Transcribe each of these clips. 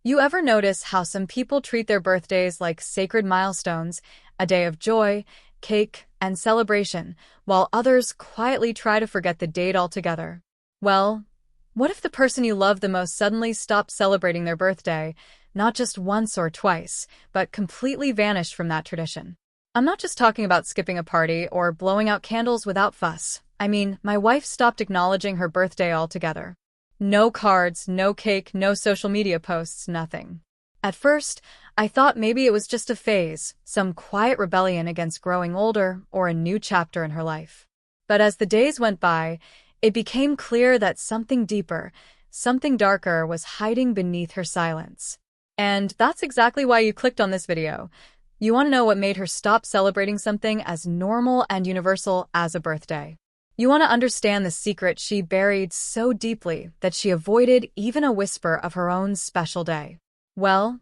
You ever notice how some people treat their birthdays like sacred milestones, a day of joy, cake, and celebration, while others quietly try to forget the date altogether? Well, what if the person you love the most suddenly stopped celebrating their birthday, not just once or twice, but completely vanished from that tradition? I'm not just talking about skipping a party or blowing out candles without fuss. I mean, my wife stopped acknowledging her birthday altogether. No cards, no cake, no social media posts, nothing. At first, I thought maybe it was just a phase, some quiet rebellion against growing older, or a new chapter in her life. But as the days went by, it became clear that something deeper, something darker was hiding beneath her silence. And that's exactly why you clicked on this video. You want to know what made her stop celebrating something as normal and universal as a birthday. You want to understand the secret she buried so deeply that she avoided even a whisper of her own special day. Well,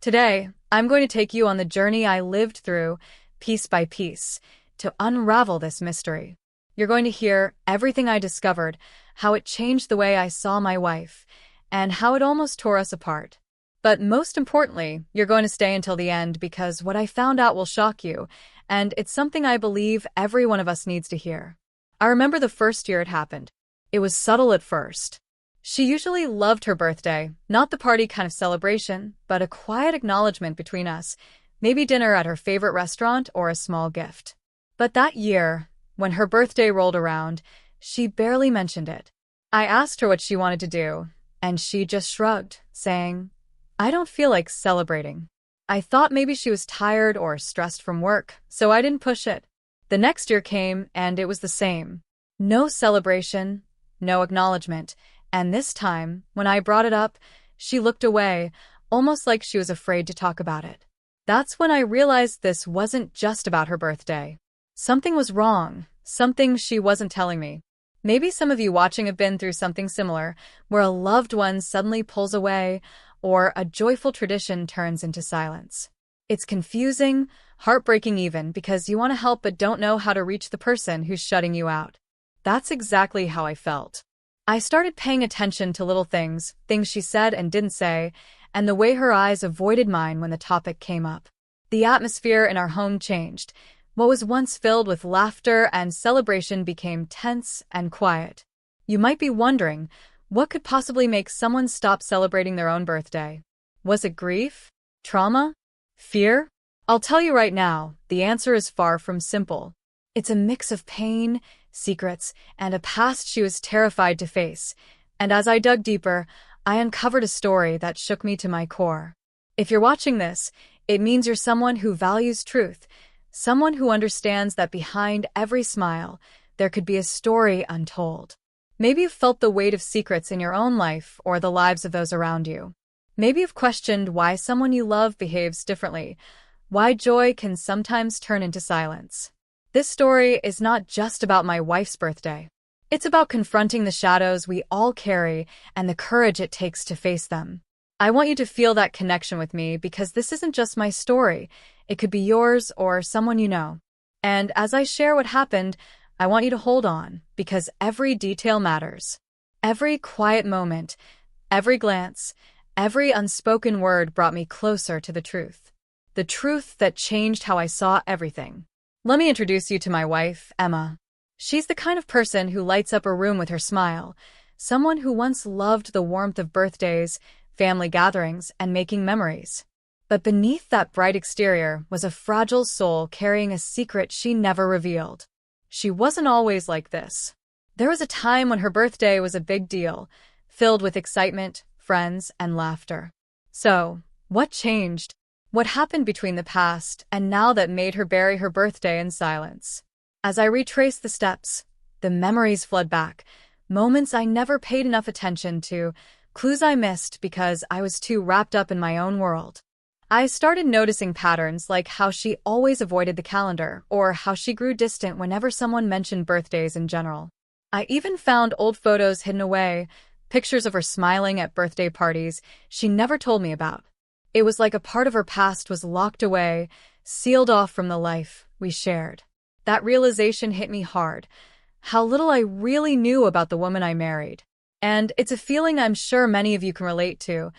today, I'm going to take you on the journey I lived through, piece by piece, to unravel this mystery. You're going to hear everything I discovered, how it changed the way I saw my wife, and how it almost tore us apart. But most importantly, you're going to stay until the end because what I found out will shock you, and it's something I believe every one of us needs to hear. I remember the first year it happened. It was subtle at first. She usually loved her birthday, not the party kind of celebration, but a quiet acknowledgement between us, maybe dinner at her favorite restaurant or a small gift. But that year, when her birthday rolled around, she barely mentioned it. I asked her what she wanted to do, and she just shrugged, saying, "I don't feel like celebrating." I thought maybe she was tired or stressed from work, so I didn't push it. The next year came, and it was the same. No celebration, no acknowledgement, and this time, when I brought it up, she looked away, almost like she was afraid to talk about it. That's when I realized this wasn't just about her birthday. Something was wrong, something she wasn't telling me. Maybe some of you watching have been through something similar, where a loved one suddenly pulls away, or a joyful tradition turns into silence. It's confusing, heartbreaking even, because you want to help but don't know how to reach the person who's shutting you out. That's exactly how I felt. I started paying attention to little things she said and didn't say, and the way her eyes avoided mine when the topic came up. The atmosphere in our home changed. What was once filled with laughter and celebration became tense and quiet. You might be wondering, what could possibly make someone stop celebrating their own birthday? Was it grief? Trauma? Fear? I'll tell you right now, the answer is far from simple. It's a mix of pain, secrets, and a past she was terrified to face. And as I dug deeper, I uncovered a story that shook me to my core. If you're watching this, it means you're someone who values truth, someone who understands that behind every smile, there could be a story untold. Maybe you've felt the weight of secrets in your own life or the lives of those around you. Maybe you've questioned why someone you love behaves differently, why joy can sometimes turn into silence. This story is not just about my wife's birthday. It's about confronting the shadows we all carry and the courage it takes to face them. I want you to feel that connection with me because this isn't just my story. It could be yours or someone you know. And as I share what happened, I want you to hold on because every detail matters. Every quiet moment, every glance, every unspoken word brought me closer to the truth. The truth that changed how I saw everything. Let me introduce you to my wife, Emma. She's the kind of person who lights up a room with her smile, someone who once loved the warmth of birthdays, family gatherings, and making memories. But beneath that bright exterior was a fragile soul carrying a secret she never revealed. She wasn't always like this. There was a time when her birthday was a big deal, filled with excitement, friends, and laughter. So, what changed? What happened between the past and now that made her bury her birthday in silence? As I retraced the steps, the memories flood back, moments I never paid enough attention to, clues I missed because I was too wrapped up in my own world. I started noticing patterns like how she always avoided the calendar or how she grew distant whenever someone mentioned birthdays in general. I even found old photos hidden away, pictures of her smiling at birthday parties she never told me about. It was like a part of her past was locked away, sealed off from the life we shared. That realization hit me hard. How little I really knew about the woman I married. And it's a feeling I'm sure many of you can relate to,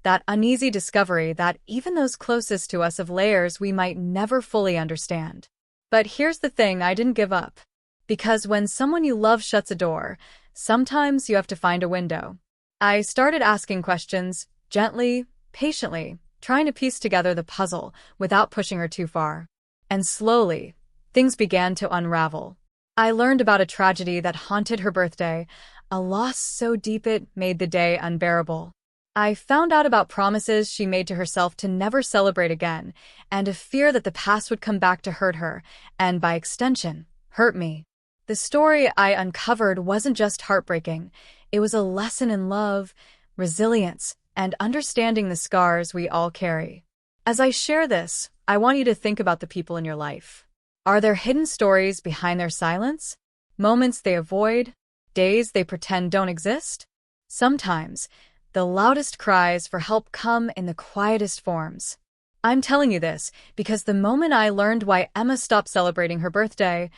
that uneasy discovery that even those closest to us have layers we might never fully understand. But here's the thing, I didn't give up. Because when someone you love shuts a door, sometimes you have to find a window. I started asking questions, gently, patiently, trying to piece together the puzzle without pushing her too far. And slowly, things began to unravel. I learned about a tragedy that haunted her birthday, a loss so deep it made the day unbearable. I found out about promises she made to herself to never celebrate again, and a fear that the past would come back to hurt her, and by extension, hurt me. The story I uncovered wasn't just heartbreaking, it was a lesson in love, resilience, and understanding the scars we all carry. As I share this, I want you to think about the people in your life. Are there hidden stories behind their silence? Moments they avoid? Days they pretend don't exist? Sometimes, the loudest cries for help come in the quietest forms. I'm telling you this because the moment I learned why Emma stopped celebrating her birthday,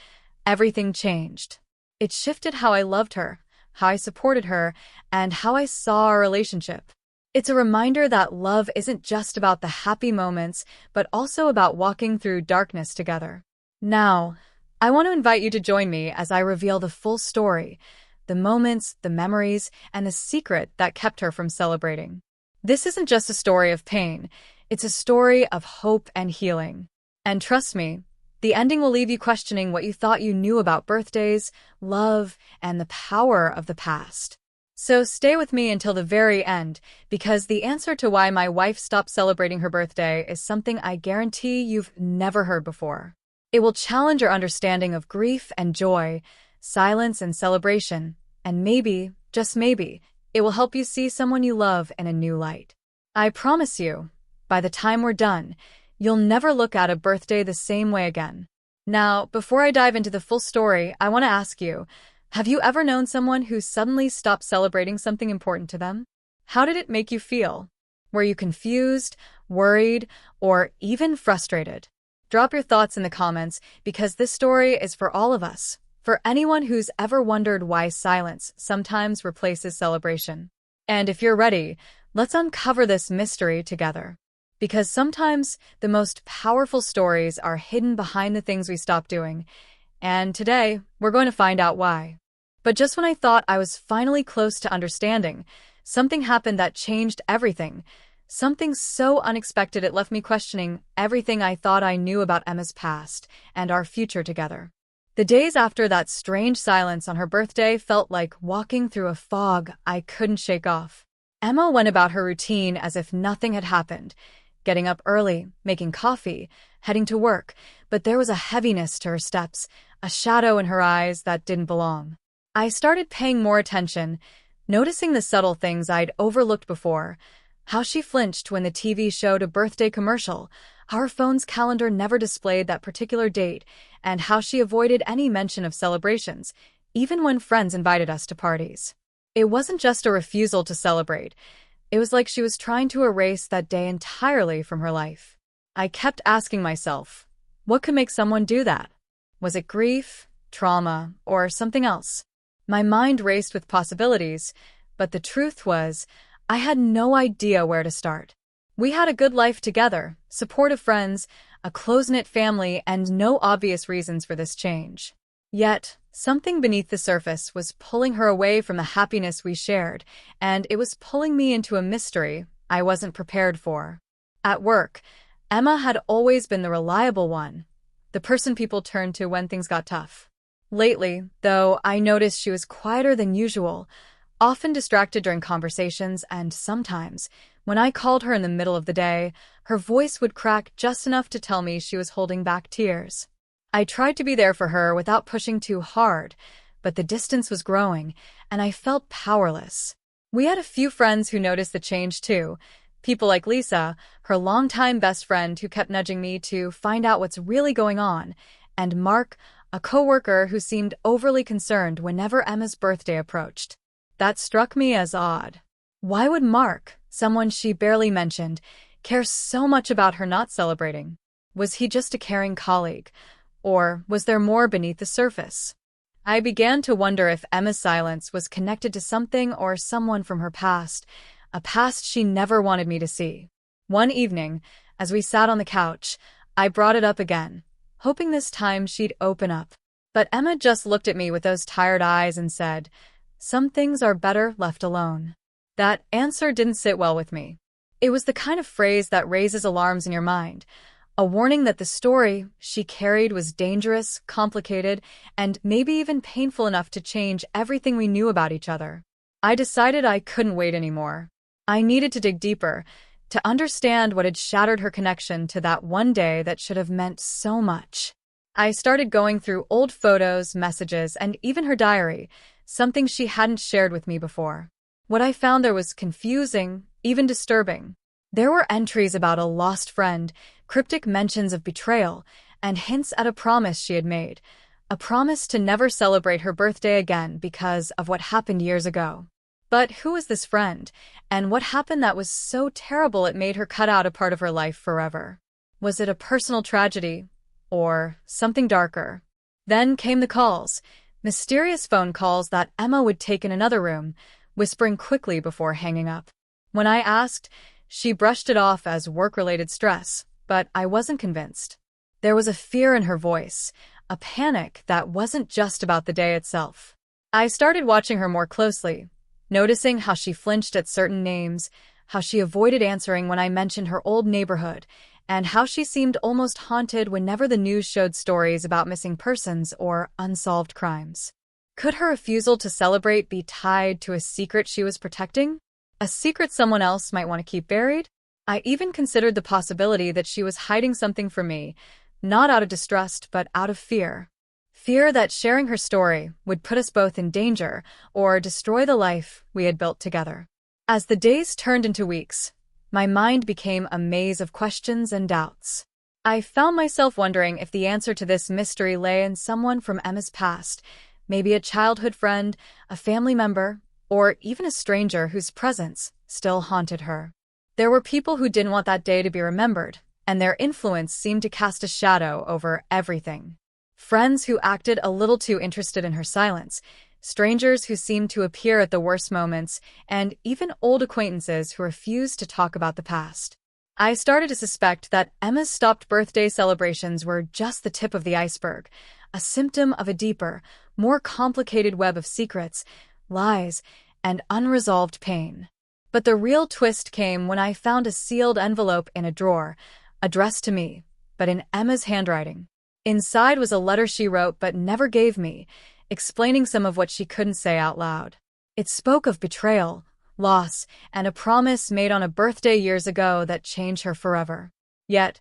everything changed. It shifted how I loved her, how I supported her, and how I saw our relationship. It's a reminder that love isn't just about the happy moments, but also about walking through darkness together. Now, I want to invite you to join me as I reveal the full story, the moments, the memories, and the secret that kept her from celebrating. This isn't just a story of pain, it's a story of hope and healing. And trust me, the ending will leave you questioning what you thought you knew about birthdays, love, and the power of the past. So stay with me until the very end, because the answer to why my wife stopped celebrating her birthday is something I guarantee you've never heard before. It will challenge your understanding of grief and joy, silence and celebration, and maybe, just maybe, it will help you see someone you love in a new light. I promise you, by the time we're done, you'll never look at a birthday the same way again. Now, before I dive into the full story, I want to ask you, have you ever known someone who suddenly stopped celebrating something important to them? How did it make you feel? Were you confused, worried, or even frustrated? Drop your thoughts in the comments because this story is for all of us. For anyone who's ever wondered why silence sometimes replaces celebration. And if you're ready, let's uncover this mystery together. Because sometimes the most powerful stories are hidden behind the things we stop doing. And today, we're going to find out why. But just when I thought I was finally close to understanding, something happened that changed everything. Something so unexpected it left me questioning everything I thought I knew about Emma's past and our future together. The days after that strange silence on her birthday felt like walking through a fog I couldn't shake off. Emma went about her routine as if nothing had happened, getting up early, making coffee, heading to work, but there was a heaviness to her steps, a shadow in her eyes that didn't belong. I started paying more attention, noticing the subtle things I'd overlooked before, how she flinched when the TV showed a birthday commercial, how her phone's calendar never displayed that particular date, and how she avoided any mention of celebrations, even when friends invited us to parties. It wasn't just a refusal to celebrate. It was like she was trying to erase that day entirely from her life. I kept asking myself, what could make someone do that? Was it grief, trauma, or something else? My mind raced with possibilities, but the truth was, I had no idea where to start. We had a good life together, supportive friends, a close-knit family, and no obvious reasons for this change. Yet, something beneath the surface was pulling her away from the happiness we shared, and it was pulling me into a mystery I wasn't prepared for. At work, Emma had always been the reliable one, the person people turned to when things got tough. Lately, though, I noticed she was quieter than usual, often distracted during conversations, and sometimes, when I called her in the middle of the day, her voice would crack just enough to tell me she was holding back tears. I tried to be there for her without pushing too hard, but the distance was growing, and I felt powerless. We had a few friends who noticed the change too, people like Lisa, her longtime best friend who kept nudging me to find out what's really going on, and Mark, a coworker who seemed overly concerned whenever Emma's birthday approached. That struck me as odd. Why would Mark, someone she barely mentioned, care so much about her not celebrating? Was he just a caring colleague? Or was there more beneath the surface? I began to wonder if Emma's silence was connected to something or someone from her past, a past she never wanted me to see. One evening, as we sat on the couch, I brought it up again, hoping this time she'd open up. But Emma just looked at me with those tired eyes and said, "Some things are better left alone." That answer didn't sit well with me. It was the kind of phrase that raises alarms in your mind, a warning that the story she carried was dangerous, complicated, and maybe even painful enough to change everything we knew about each other. I decided I couldn't wait anymore. I needed to dig deeper, to understand what had shattered her connection to that one day that should have meant so much. I started going through old photos, messages, and even her diary, something she hadn't shared with me before. What I found there was confusing, even disturbing. There were entries about a lost friend, cryptic mentions of betrayal, and hints at a promise she had made, a promise to never celebrate her birthday again because of what happened years ago. But who was this friend, and what happened that was so terrible it made her cut out a part of her life forever? Was it a personal tragedy, or something darker? Then came the calls, mysterious phone calls that Emma would take in another room, whispering quickly before hanging up. When I asked, she brushed it off as work-related stress, but I wasn't convinced. There was a fear in her voice, a panic that wasn't just about the day itself. I started watching her more closely, noticing how she flinched at certain names, how she avoided answering when I mentioned her old neighborhood, and how she seemed almost haunted whenever the news showed stories about missing persons or unsolved crimes. Could her refusal to celebrate be tied to a secret she was protecting? A secret someone else might want to keep buried? I even considered the possibility that she was hiding something from me, not out of distrust but out of fear. Fear that sharing her story would put us both in danger or destroy the life we had built together. As the days turned into weeks, my mind became a maze of questions and doubts. I found myself wondering if the answer to this mystery lay in someone from Emma's past, maybe a childhood friend, a family member, or even a stranger whose presence still haunted her. There were people who didn't want that day to be remembered, and their influence seemed to cast a shadow over everything. Friends who acted a little too interested in her silence, strangers who seemed to appear at the worst moments, and even old acquaintances who refused to talk about the past. I started to suspect that Emma's stopped birthday celebrations were just the tip of the iceberg, a symptom of a deeper, more complicated web of secrets, lies, and unresolved pain. But the real twist came when I found a sealed envelope in a drawer, addressed to me, but in Emma's handwriting. Inside was a letter she wrote but never gave me, explaining some of what she couldn't say out loud. It spoke of betrayal, loss, and a promise made on a birthday years ago that changed her forever. Yet,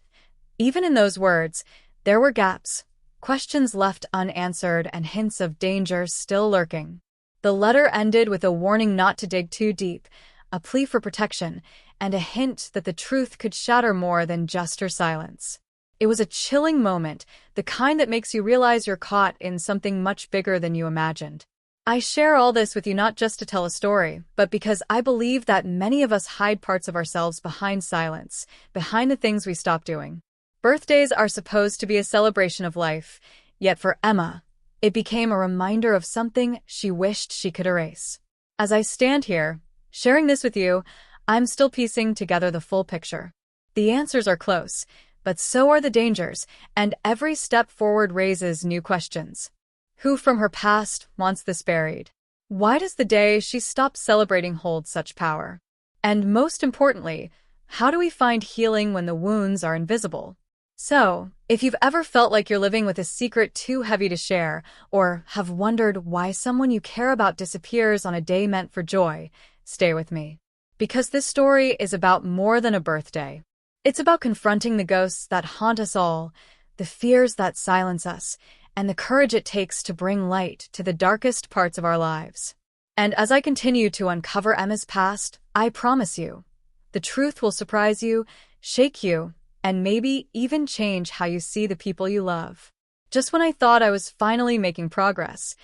even in those words, there were gaps, questions left unanswered, and hints of danger still lurking. The letter ended with a warning not to dig too deep, a plea for protection, and a hint that the truth could shatter more than just her silence. It was a chilling moment, the kind that makes you realize you're caught in something much bigger than you imagined. I share all this with you not just to tell a story, but because I believe that many of us hide parts of ourselves behind silence, behind the things we stop doing. Birthdays are supposed to be a celebration of life, yet for Emma, it became a reminder of something she wished she could erase. As I stand here, sharing this with you, I'm still piecing together the full picture. The answers are close, but so are the dangers, and every step forward raises new questions. Who from her past wants this buried? Why does the day she stopped celebrating hold such power? And most importantly, how do we find healing when the wounds are invisible? So, if you've ever felt like you're living with a secret too heavy to share, or have wondered why someone you care about disappears on a day meant for joy, stay with me. Because this story is about more than a birthday. It's about confronting the ghosts that haunt us all, the fears that silence us, and the courage it takes to bring light to the darkest parts of our lives. And as I continue to uncover Emma's past, I promise you, the truth will surprise you, shake you, and maybe even change how you see the people you love. Just when I thought I was finally making progress,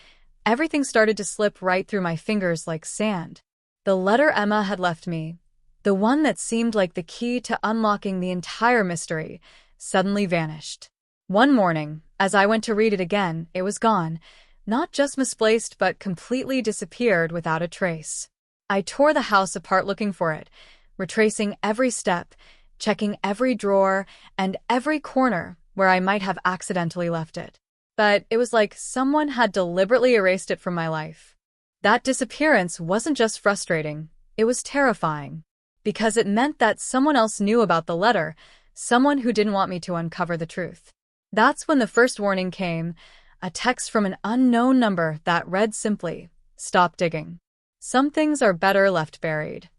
everything started to slip right through my fingers like sand. The letter Emma had left me, the one that seemed like the key to unlocking the entire mystery, suddenly vanished. One morning, as I went to read it again, it was gone, not just misplaced but completely disappeared without a trace. I tore the house apart looking for it, retracing every step, checking every drawer and every corner where I might have accidentally left it. But it was like someone had deliberately erased it from my life. That disappearance wasn't just frustrating, it was terrifying. Because it meant that someone else knew about the letter, someone who didn't want me to uncover the truth. That's when the first warning came, a text from an unknown number that read simply, "Stop digging. Some things are better left buried."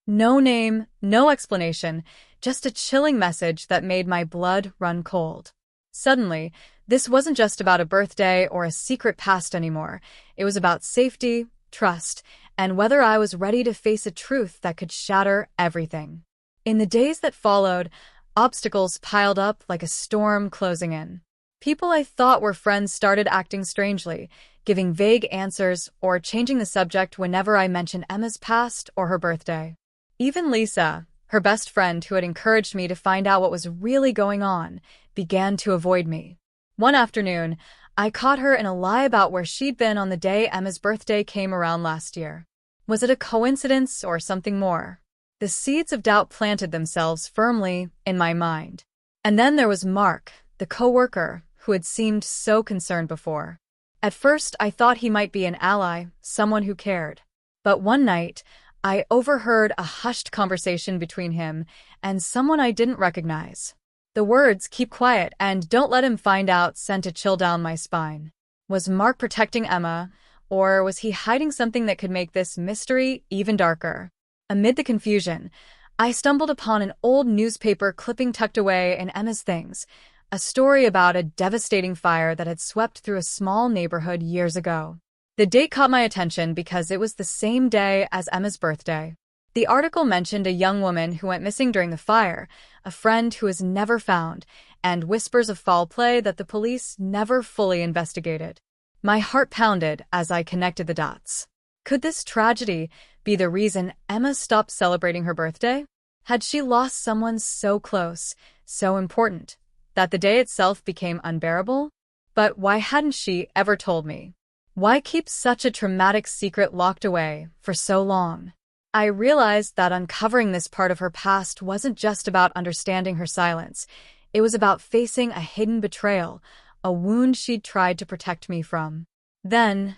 No name, no explanation, just a chilling message that made my blood run cold. Suddenly, this wasn't just about a birthday or a secret past anymore. It was about safety, trust, and whether I was ready to face a truth that could shatter everything. In the days that followed, obstacles piled up like a storm closing in. People I thought were friends started acting strangely, giving vague answers or changing the subject whenever I mentioned Emma's past or her birthday. Even Lisa, her best friend who had encouraged me to find out what was really going on, began to avoid me. One afternoon, I caught her in a lie about where she'd been on the day Emma's birthday came around last year. Was it a coincidence or something more? The seeds of doubt planted themselves firmly in my mind. And then there was Mark, the coworker, who had seemed so concerned before. At first, I thought he might be an ally, someone who cared. But one night, I overheard a hushed conversation between him and someone I didn't recognize. The words, "Keep quiet and don't let him find out," sent a chill down my spine. Was Mark protecting Emma, or was he hiding something that could make this mystery even darker? Amid the confusion, I stumbled upon an old newspaper clipping tucked away in Emma's things, a story about a devastating fire that had swept through a small neighborhood years ago. The date caught my attention because it was the same day as Emma's birthday. The article mentioned a young woman who went missing during the fire, a friend who was never found, and whispers of foul play that the police never fully investigated. My heart pounded as I connected the dots. Could this tragedy be the reason Emma stopped celebrating her birthday? Had she lost someone so close, so important, that the day itself became unbearable? But why hadn't she ever told me? Why keep such a traumatic secret locked away for so long? I realized that uncovering this part of her past wasn't just about understanding her silence. It was about facing a hidden betrayal, a wound she'd tried to protect me from. Then,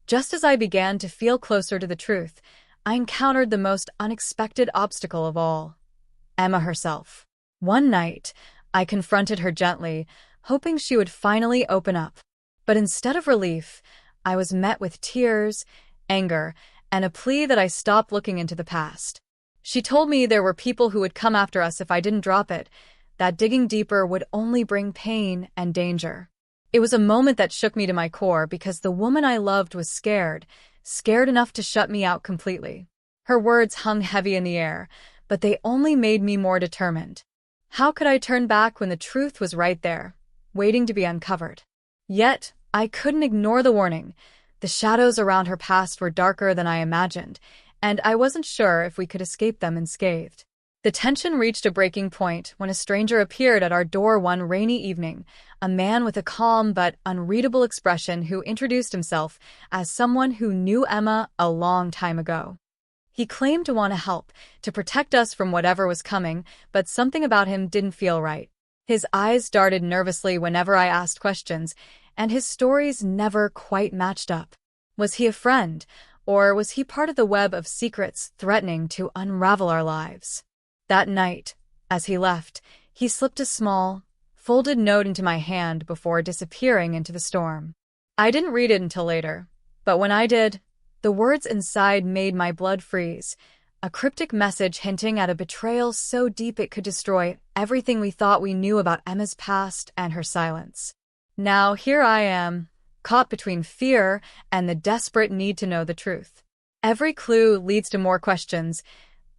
just as I began to feel closer to the truth, I encountered the most unexpected obstacle of all: Emma herself. One night, I confronted her gently, hoping she would finally open up. But instead of relief, I was met with tears, anger, and a plea that I stop looking into the past. She told me there were people who would come after us if I didn't drop it, that digging deeper would only bring pain and danger. It was a moment that shook me to my core because the woman I loved was scared enough to shut me out completely. Her words hung heavy in the air, but they only made me more determined. How could I turn back when the truth was right there, waiting to be uncovered? Yet, I couldn't ignore the warning. The shadows around her past were darker than I imagined, and I wasn't sure if we could escape them unscathed. The tension reached a breaking point when a stranger appeared at our door one rainy evening, a man with a calm but unreadable expression who introduced himself as someone who knew Emma a long time ago. He claimed to want to help, to protect us from whatever was coming, but something about him didn't feel right. His eyes darted nervously whenever I asked questions, and his stories never quite matched up. Was he a friend, or was he part of the web of secrets threatening to unravel our lives? That night, as he left, he slipped a small, folded note into my hand before disappearing into the storm. I didn't read it until later, but when I did, the words inside made my blood freeze, a cryptic message hinting at a betrayal so deep it could destroy everything we thought we knew about Emma's past and her silence. Now here I am, caught between fear and the desperate need to know the truth. Every clue leads to more questions,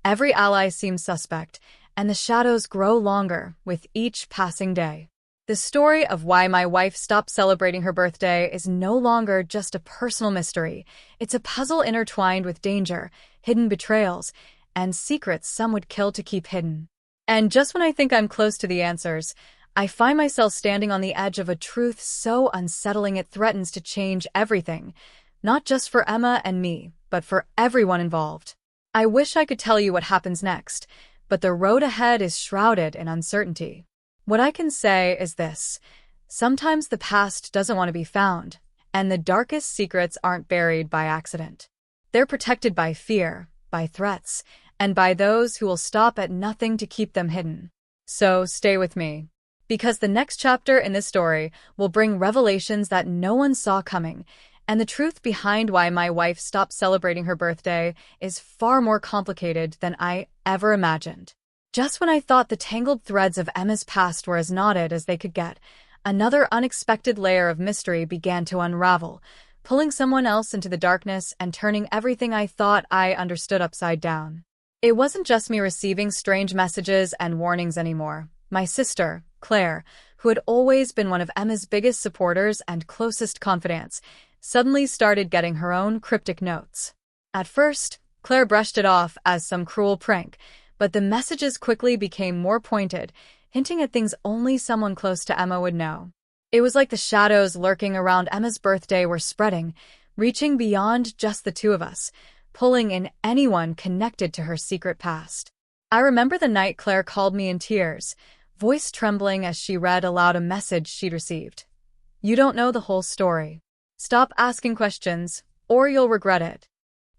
every ally seems suspect, and the shadows grow longer with each passing day. The story of why my wife stopped celebrating her birthday is no longer just a personal mystery. It's a puzzle intertwined with danger, hidden betrayals, and secrets some would kill to keep hidden. And just when I think I'm close to the answers, I find myself standing on the edge of a truth so unsettling it threatens to change everything. not just for Emma and me, but for everyone involved. I wish I could tell you what happens next, but the road ahead is shrouded in uncertainty. What I can say is this: sometimes the past doesn't want to be found, and the darkest secrets aren't buried by accident. They're protected by fear, by threats, and by those who will stop at nothing to keep them hidden. So stay with me, because the next chapter in this story will bring revelations that no one saw coming, and the truth behind why my wife stopped celebrating her birthday is far more complicated than I ever imagined. Just when I thought the tangled threads of Emma's past were as knotted as they could get, another unexpected layer of mystery began to unravel, pulling someone else into the darkness and turning everything I thought I understood upside down. It wasn't just me receiving strange messages and warnings anymore. My sister, Claire, who had always been one of Emma's biggest supporters and closest confidants, suddenly started getting her own cryptic notes. At first, Claire brushed it off as some cruel prank, but the messages quickly became more pointed, hinting at things only someone close to Emma would know. It was like the shadows lurking around Emma's birthday were spreading, reaching beyond just the two of us, pulling in anyone connected to her secret past. I remember the night Claire called me in tears, voice trembling as she read aloud a message she'd received. "You don't know the whole story. Stop asking questions, or you'll regret it."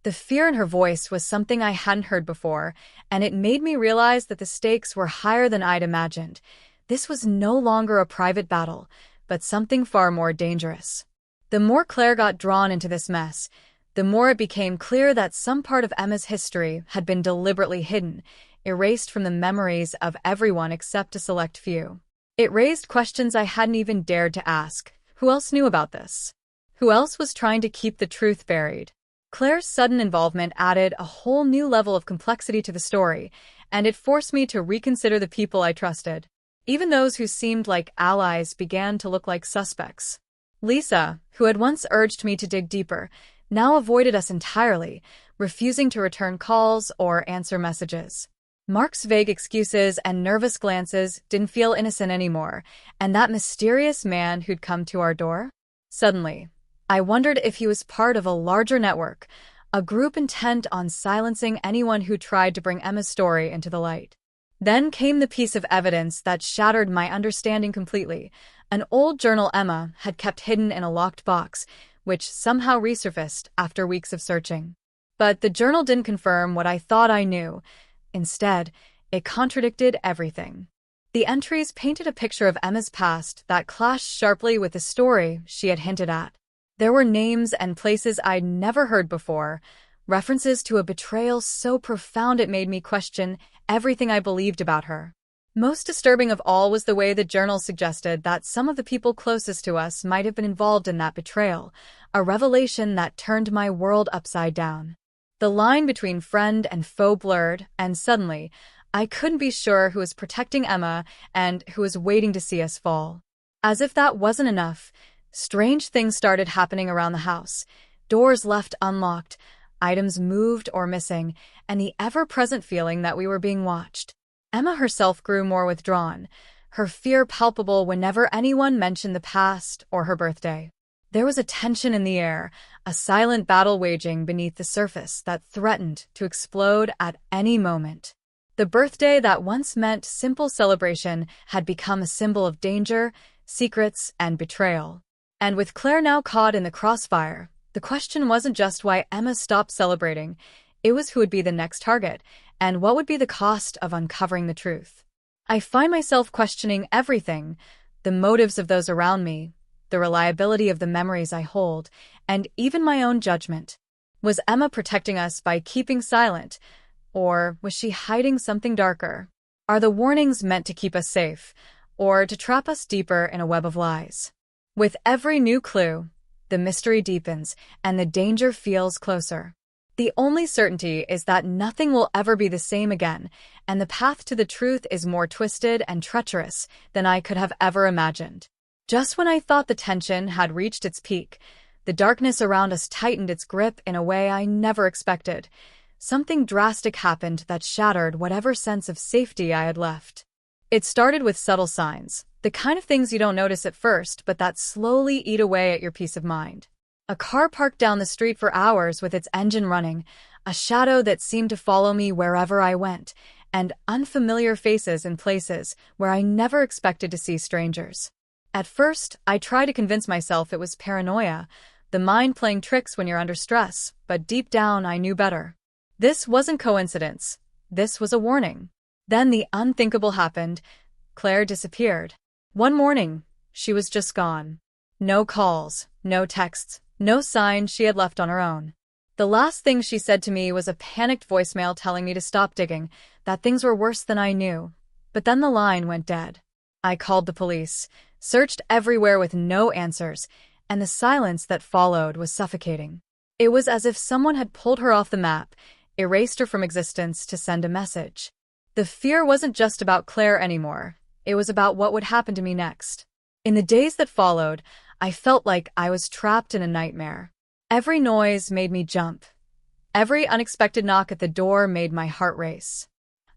The fear in her voice was something I hadn't heard before, and it made me realize that the stakes were higher than I'd imagined. This was no longer a private battle, but something far more dangerous. The more Claire got drawn into this mess, the more it became clear that some part of Emma's history had been deliberately hidden, erased from the memories of everyone except a select few. It raised questions I hadn't even dared to ask. Who else knew about this? Who else was trying to keep the truth buried? Claire's sudden involvement added a whole new level of complexity to the story, and it forced me to reconsider the people I trusted. Even those who seemed like allies began to look like suspects. Lisa, who had once urged me to dig deeper, now avoided us entirely, refusing to return calls or answer messages. Mark's vague excuses and nervous glances didn't feel innocent anymore, and that mysterious man who'd come to our door? Suddenly, I wondered if he was part of a larger network, a group intent on silencing anyone who tried to bring Emma's story into the light. Then came the piece of evidence that shattered my understanding completely: an old journal Emma had kept hidden in a locked box, which somehow resurfaced after weeks of searching. But the journal didn't confirm what I thought I knew. Instead, it contradicted everything. The entries painted a picture of Emma's past that clashed sharply with the story she had hinted at. There were names and places I'd never heard before, references to a betrayal so profound it made me question everything I believed about her. Most disturbing of all was the way the journal suggested that some of the people closest to us might have been involved in that betrayal, a revelation that turned my world upside down. The line between friend and foe blurred, and suddenly, I couldn't be sure who was protecting Emma and who was waiting to see us fall. As if that wasn't enough, strange things started happening around the house. Doors left unlocked, items moved or missing, and the ever-present feeling that we were being watched. Emma herself grew more withdrawn, her fear palpable whenever anyone mentioned the past or her birthday. There was a tension in the air, a silent battle waging beneath the surface that threatened to explode at any moment. The birthday that once meant simple celebration had become a symbol of danger, secrets, and betrayal. And with Claire now caught in the crossfire, the question wasn't just why Emma stopped celebrating, it was who would be the next target, and what would be the cost of uncovering the truth. I find myself questioning everything: the motives of those around me, the reliability of the memories I hold, and even my own judgment. Was Emma protecting us by keeping silent, or was she hiding something darker? Are the warnings meant to keep us safe, or to trap us deeper in a web of lies? With every new clue, the mystery deepens, and the danger feels closer. The only certainty is that nothing will ever be the same again, and the path to the truth is more twisted and treacherous than I could have ever imagined. Just when I thought the tension had reached its peak, the darkness around us tightened its grip in a way I never expected. Something drastic happened that shattered whatever sense of safety I had left. It started with subtle signs, the kind of things you don't notice at first but that slowly eat away at your peace of mind. A car parked down the street for hours with its engine running, a shadow that seemed to follow me wherever I went, and unfamiliar faces in places where I never expected to see strangers. At first, I tried to convince myself it was paranoia, the mind playing tricks when you're under stress, but deep down I knew better. This wasn't coincidence. This was a warning. Then the unthinkable happened. Claire disappeared. One morning, she was just gone. No calls, no texts, no sign she had left on her own. The last thing she said to me was a panicked voicemail telling me to stop digging, that things were worse than I knew. But then the line went dead. I called the police, searched everywhere with no answers, and the silence that followed was suffocating. It was as if someone had pulled her off the map, erased her from existence to send a message. The fear wasn't just about Claire anymore. It was about what would happen to me next. In the days that followed, I felt like I was trapped in a nightmare. Every noise made me jump. Every unexpected knock at the door made my heart race.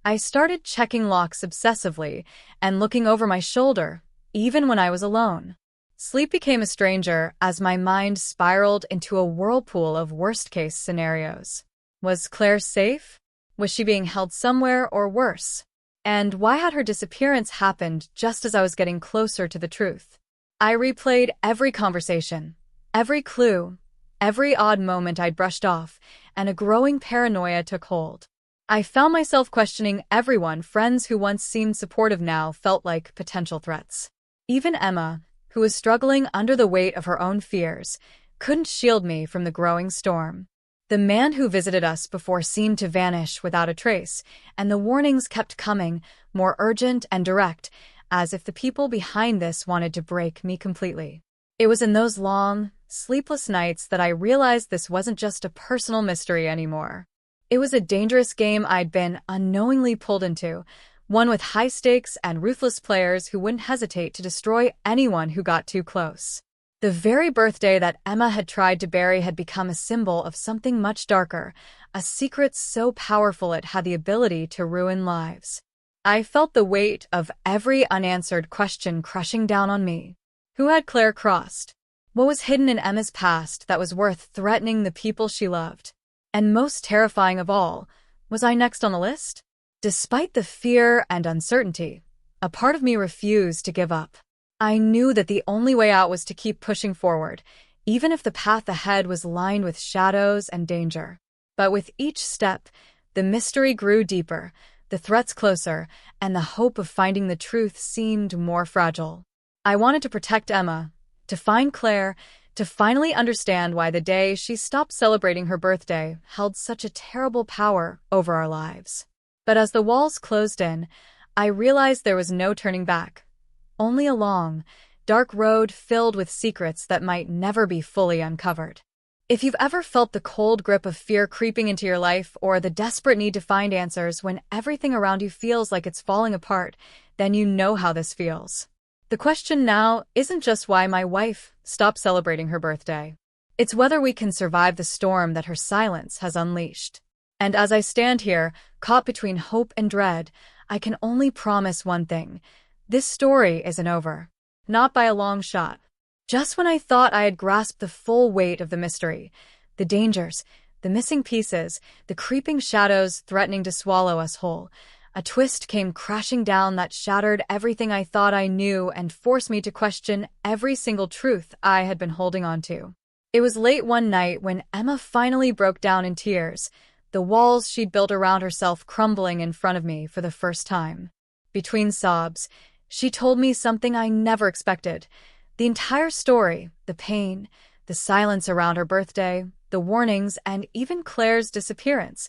I started checking locks obsessively and looking over my shoulder, even when I was alone. Sleep became a stranger as my mind spiraled into a whirlpool of worst-case scenarios. Was Claire safe? Was she being held somewhere or worse? And why had her disappearance happened just as I was getting closer to the truth? I replayed every conversation, every clue, every odd moment I'd brushed off, and a growing paranoia took hold. I found myself questioning everyone. Friends who once seemed supportive now felt like potential threats. Even Emma, who was struggling under the weight of her own fears, couldn't shield me from the growing storm. The man who visited us before seemed to vanish without a trace, and the warnings kept coming, more urgent and direct, as if the people behind this wanted to break me completely. It was in those long, sleepless nights that I realized this wasn't just a personal mystery anymore. It was a dangerous game I'd been unknowingly pulled into, one with high stakes and ruthless players who wouldn't hesitate to destroy anyone who got too close. The very birthday that Emma had tried to bury had become a symbol of something much darker, a secret so powerful it had the ability to ruin lives. I felt the weight of every unanswered question crushing down on me. Who had Claire crossed? What was hidden in Emma's past that was worth threatening the people she loved? And most terrifying of all, was I next on the list? Despite the fear and uncertainty, a part of me refused to give up. I knew that the only way out was to keep pushing forward, even if the path ahead was lined with shadows and danger. But with each step, the mystery grew deeper, the threats closer, and the hope of finding the truth seemed more fragile. I wanted to protect Emma, to find Claire, to finally understand why the day she stopped celebrating her birthday held such a terrible power over our lives. But as the walls closed in, I realized there was no turning back. Only a long, dark road filled with secrets that might never be fully uncovered. If you've ever felt the cold grip of fear creeping into your life or the desperate need to find answers when everything around you feels like it's falling apart, then you know how this feels. The question now isn't just why my wife stopped celebrating her birthday. It's whether we can survive the storm that her silence has unleashed. And as I stand here, caught between hope and dread, I can only promise one thing. This story isn't over. Not by a long shot. Just when I thought I had grasped the full weight of the mystery, the dangers, the missing pieces, the creeping shadows threatening to swallow us whole, a twist came crashing down that shattered everything I thought I knew and forced me to question every single truth I had been holding on to. It was late one night when Emma finally broke down in tears, the walls she'd built around herself crumbling in front of me for the first time. Between sobs, she told me something I never expected. The entire story, the pain, the silence around her birthday, the warnings, and even Claire's disappearance,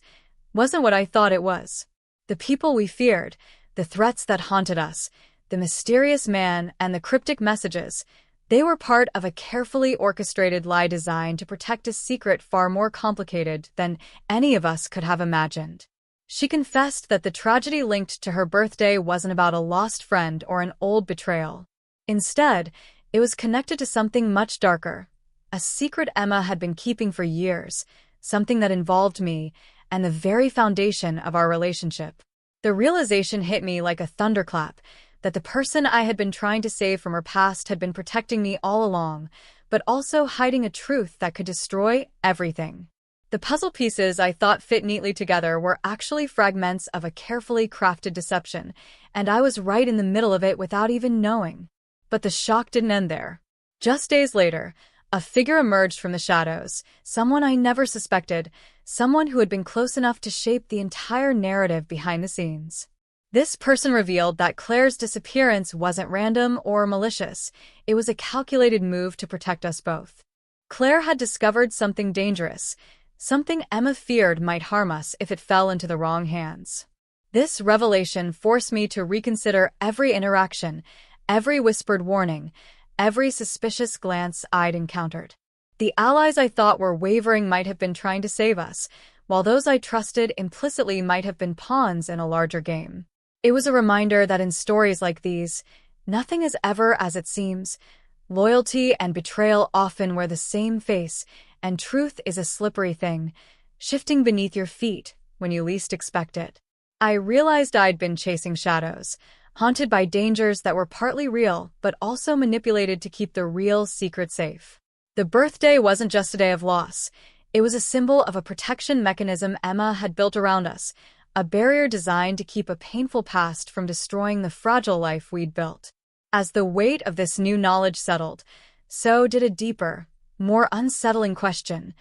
wasn't what I thought it was. The people we feared, the threats that haunted us, the mysterious man, and the cryptic messages, they were part of a carefully orchestrated lie designed to protect a secret far more complicated than any of us could have imagined. She confessed that the tragedy linked to her birthday wasn't about a lost friend or an old betrayal. Instead, it was connected to something much darker, a secret Emma had been keeping for years, something that involved me and the very foundation of our relationship. The realization hit me like a thunderclap that the person I had been trying to save from her past had been protecting me all along, but also hiding a truth that could destroy everything. The puzzle pieces I thought fit neatly together were actually fragments of a carefully crafted deception, and I was right in the middle of it without even knowing. But the shock didn't end there. Just days later, a figure emerged from the shadows, someone I never suspected, someone who had been close enough to shape the entire narrative behind the scenes. This person revealed that Claire's disappearance wasn't random or malicious. It was a calculated move to protect us both. Claire had discovered something dangerous, something Emma feared might harm us if it fell into the wrong hands. This revelation forced me to reconsider every interaction, every whispered warning, every suspicious glance I'd encountered. The allies I thought were wavering might have been trying to save us, while those I trusted implicitly might have been pawns in a larger game. It was a reminder that in stories like these, nothing is ever as it seems. Loyalty and betrayal often wear the same face, and truth is a slippery thing, shifting beneath your feet when you least expect it. I realized I'd been chasing shadows, haunted by dangers that were partly real but also manipulated to keep the real secret safe. The birthday wasn't just a day of loss. It was a symbol of a protection mechanism Emma had built around us, a barrier designed to keep a painful past from destroying the fragile life we'd built. As the weight of this new knowledge settled, so did a deeper, more unsettling question.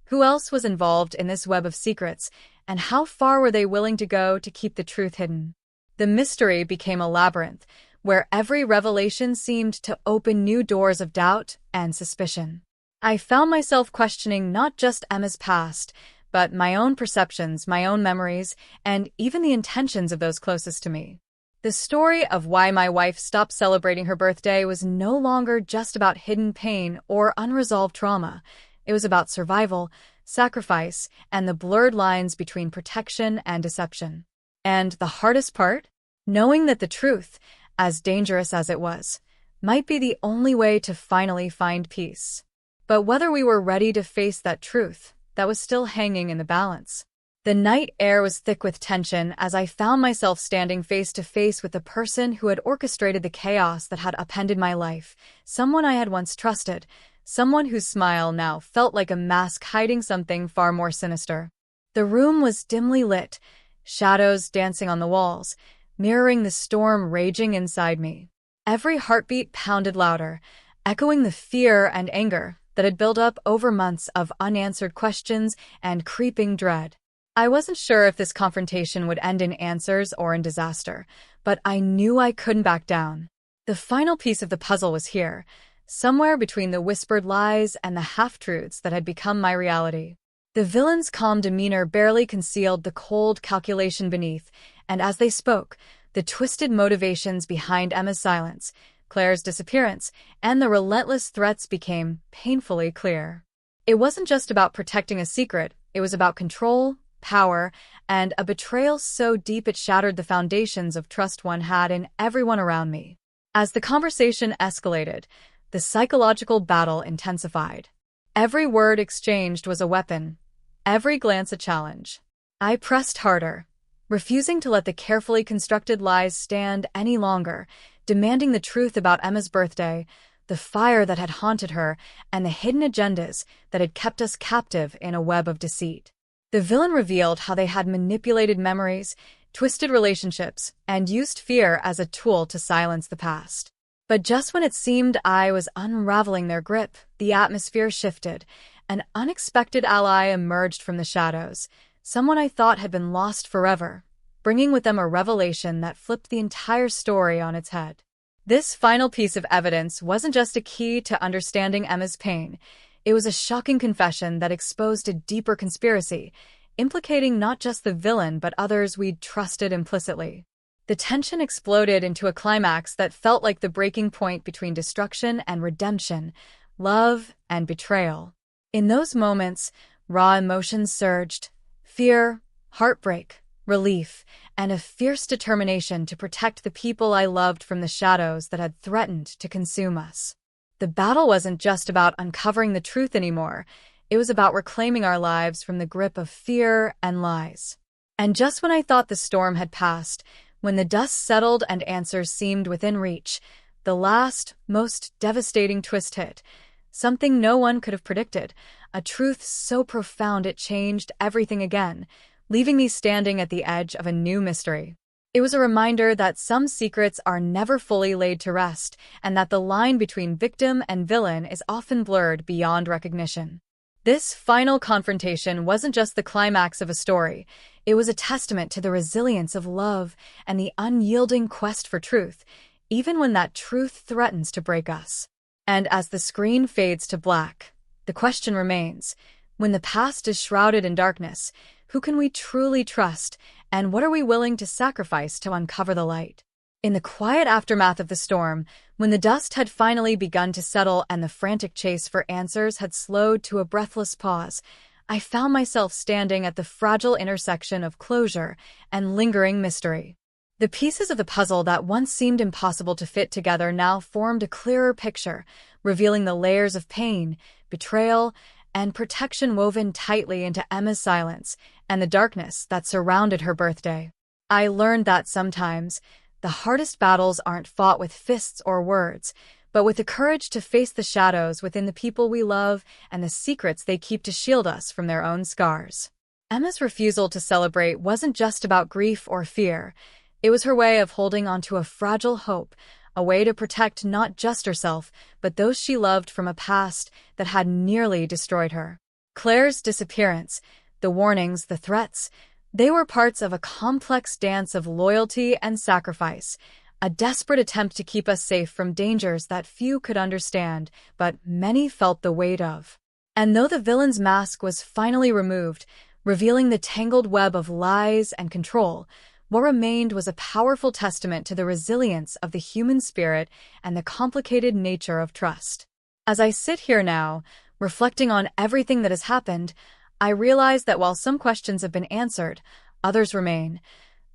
Who else was involved in this web of secrets, and how far were they willing to go to keep the truth hidden? The mystery became a labyrinth, where every revelation seemed to open new doors of doubt and suspicion. I found myself questioning not just Emma's past, but my own perceptions, my own memories, and even the intentions of those closest to me. The story of why my wife stopped celebrating her birthday was no longer just about hidden pain or unresolved trauma. It was about survival, sacrifice, and the blurred lines between protection and deception. And the hardest part? Knowing that the truth, as dangerous as it was, might be the only way to finally find peace. But whether we were ready to face that truth, that was still hanging in the balance. The night air was thick with tension as I found myself standing face to face with the person who had orchestrated the chaos that had upended my life, someone I had once trusted, someone whose smile now felt like a mask hiding something far more sinister. The room was dimly lit, shadows dancing on the walls, mirroring the storm raging inside me. Every heartbeat pounded louder, echoing the fear and anger that had built up over months of unanswered questions and creeping dread. I wasn't sure if this confrontation would end in answers or in disaster, but I knew I couldn't back down. The final piece of the puzzle was here, somewhere between the whispered lies and the half-truths that had become my reality. The villain's calm demeanor barely concealed the cold calculation beneath, and as they spoke, the twisted motivations behind Emma's silence, Claire's disappearance, and the relentless threats became painfully clear. It wasn't just about protecting a secret, it was about control, power, and a betrayal so deep it shattered the foundations of trust one had in everyone around me. As the conversation escalated, the psychological battle intensified. Every word exchanged was a weapon, every glance a challenge. I pressed harder, refusing to let the carefully constructed lies stand any longer, demanding the truth about Emma's birthday, the fire that had haunted her, and the hidden agendas that had kept us captive in a web of deceit. The villain revealed how they had manipulated memories, twisted relationships, and used fear as a tool to silence the past. But just when it seemed I was unraveling their grip, the atmosphere shifted. An unexpected ally emerged from the shadows, someone I thought had been lost forever, bringing with them a revelation that flipped the entire story on its head. This final piece of evidence wasn't just a key to understanding Emma's pain. It was a shocking confession that exposed a deeper conspiracy, implicating not just the villain but others we'd trusted implicitly. The tension exploded into a climax that felt like the breaking point between destruction and redemption, love and betrayal. In those moments, raw emotions surged: fear, heartbreak, relief, and a fierce determination to protect the people I loved from the shadows that had threatened to consume us. The battle wasn't just about uncovering the truth anymore. It was about reclaiming our lives from the grip of fear and lies. And just when I thought the storm had passed, when the dust settled and answers seemed within reach, the last, most devastating twist hit. something no one could have predicted, a truth so profound it changed everything again, leaving me standing at the edge of a new mystery. It was a reminder that some secrets are never fully laid to rest, and that the line between victim and villain is often blurred beyond recognition. This final confrontation wasn't just the climax of a story, it was a testament to the resilience of love and the unyielding quest for truth, even when that truth threatens to break us. And as the screen fades to black, the question remains, when the past is shrouded in darkness, who can we truly trust, and what are we willing to sacrifice to uncover the light? In the quiet aftermath of the storm, when the dust had finally begun to settle and the frantic chase for answers had slowed to a breathless pause, I found myself standing at the fragile intersection of closure and lingering mystery. The pieces of the puzzle that once seemed impossible to fit together now formed a clearer picture, revealing the layers of pain, betrayal, and protection woven tightly into Emma's silence and the darkness that surrounded her birthday. I learned that sometimes the hardest battles aren't fought with fists or words, but with the courage to face the shadows within the people we love and the secrets they keep to shield us from their own scars. Emma's refusal to celebrate wasn't just about grief or fear. It was her way of holding onto a fragile hope, a way to protect not just herself, but those she loved from a past that had nearly destroyed her. Claire's disappearance, the warnings, the threats, they were parts of a complex dance of loyalty and sacrifice, a desperate attempt to keep us safe from dangers that few could understand, but many felt the weight of. And though the villain's mask was finally removed, revealing the tangled web of lies and control, what remained was a powerful testament to the resilience of the human spirit and the complicated nature of trust. As I sit here now, reflecting on everything that has happened, I realize that while some questions have been answered, others remain.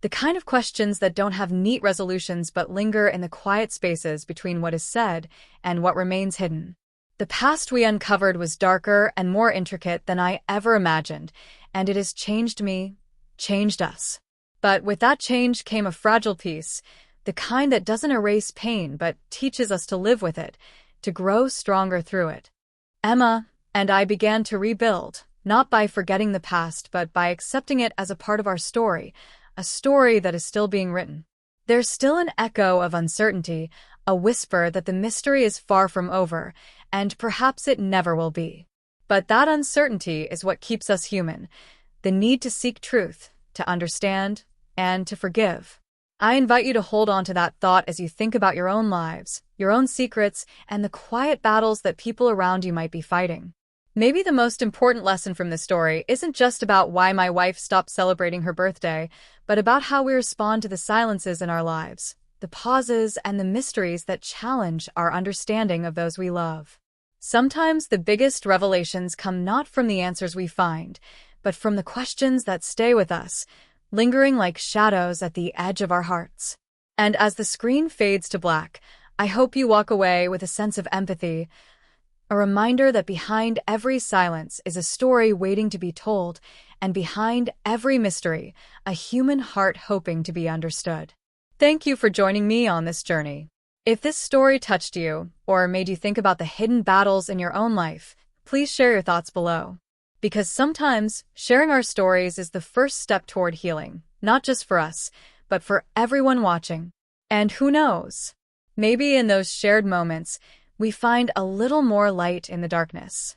The kind of questions that don't have neat resolutions but linger in the quiet spaces between what is said and what remains hidden. The past we uncovered was darker and more intricate than I ever imagined, and it has changed me, changed us. But with that change came a fragile peace, the kind that doesn't erase pain but teaches us to live with it, to grow stronger through it. Emma and I began to rebuild, not by forgetting the past but by accepting it as a part of our story, a story that is still being written. There's still an echo of uncertainty, a whisper that the mystery is far from over, and perhaps it never will be. But that uncertainty is what keeps us human, the need to seek truth, to understand, and to forgive. I invite you to hold on to that thought as you think about your own lives, your own secrets, and the quiet battles that people around you might be fighting. Maybe the most important lesson from this story isn't just about why my wife stopped celebrating her birthday, but about how we respond to the silences in our lives, the pauses and the mysteries that challenge our understanding of those we love. Sometimes the biggest revelations come not from the answers we find, but from the questions that stay with us, lingering like shadows at the edge of our hearts. And as the screen fades to black, I hope you walk away with a sense of empathy, a reminder that behind every silence is a story waiting to be told, and behind every mystery, a human heart hoping to be understood. Thank you for joining me on this journey. If this story touched you, or made you think about the hidden battles in your own life, please share your thoughts below. Because sometimes, sharing our stories is the first step toward healing, not just for us, but for everyone watching. And who knows? Maybe in those shared moments, we find a little more light in the darkness.